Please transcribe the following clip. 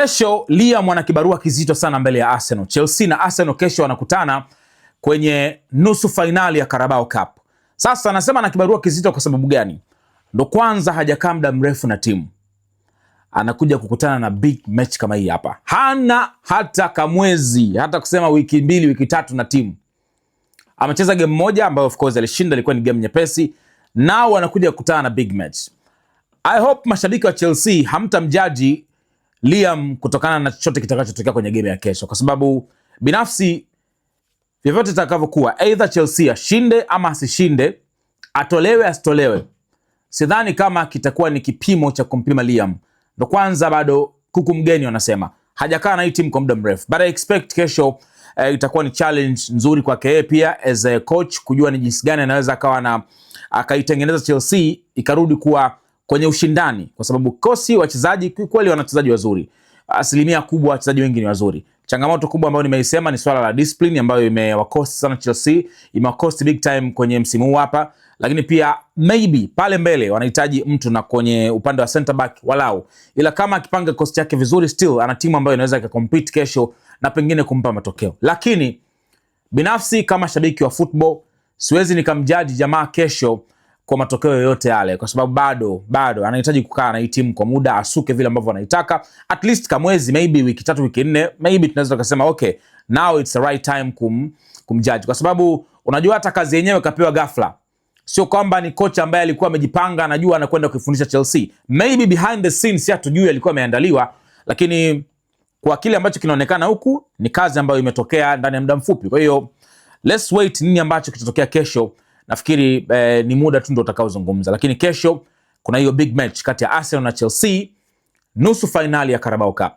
Kesho Liam ana kibarua kizito sana mbele ya Arsenal. Chelsea na Arsenal kesho wanakutana kwenye nusu fainali ya Carabao Cup. Sasa anasema ana kibarua kizito kwa sababu gani? Ndo kwanza hajakaa muda mrefu na timu, anakuja kukutana na big match kama hii hapa. Hana hata kamwezi, hata kusema wiki 2 wiki 3 na timu. Amecheza game moja ambayo of course alishinda, ilikuwa ni game nyepesi. Nao anakuja kukutana na big match. I hope mashabiki wa Chelsea hamtamjaji Liam kutokana na chochote kitakachotokea kwenye game ya kesho, kwa sababu binafsi vyovyote itakavyokuwa, either Chelsea ashinde ama asishinde, atolewe asitolewe, sidhani kama kitakuwa ni kipimo cha kumpima Liam. Ndo kwanza bado kuku mgeni, wanasema hajakaa na hii timu kwa muda mrefu, but I expect kesho itakuwa ni challenge nzuri kwake yeye pia as a coach, kujua ni jinsi gani anaweza akawa na akaitengeneza Chelsea ikarudi kuwa kwenye ushindani, kwa sababu kosi wachezaji kweli wana wachezaji wazuri, asilimia kubwa wachezaji wengi ni wazuri. Changamoto kubwa ambayo nimeisema ni swala la discipline ambayo imewakosti sana Chelsea, imewakosti big time kwenye msimu huu hapa, lakini pia maybe pale mbele wanahitaji mtu na kwenye upande wa center back walau, ila kama akipanga kosti yake vizuri, still ana timu ambayo inaweza ikacompete kesho na pengine kumpa matokeo. Lakini binafsi kama shabiki wa football siwezi nikamjaji jamaa kesho kwa matokeo yoyote yale, kwa sababu bado anahitaji kukaa na hii timu kwa muda, asuke vile ambavyo anaitaka, at least kamwezi, maybe wiki 3 wiki 4, maybe tunaweza kusema okay, now it's the right time kumjudge, kwa sababu unajua hata kazi yenyewe kapewa ghafla. Sio kwamba ni kocha ambaye alikuwa amejipanga anajua anakwenda kuifundisha Chelsea. Maybe behind the scenes hatujui alikuwa ameandaliwa, lakini kwa kile ambacho kinaonekana huku ni kazi ambayo imetokea ndani ya muda mfupi. Kwa hiyo let's wait nini ambacho kitatokea kesho. Nafikiri ni muda tu ndio utakaozungumza, lakini kesho kuna hiyo big match kati ya Arsenal na Chelsea, nusu finali ya Carabao Cup.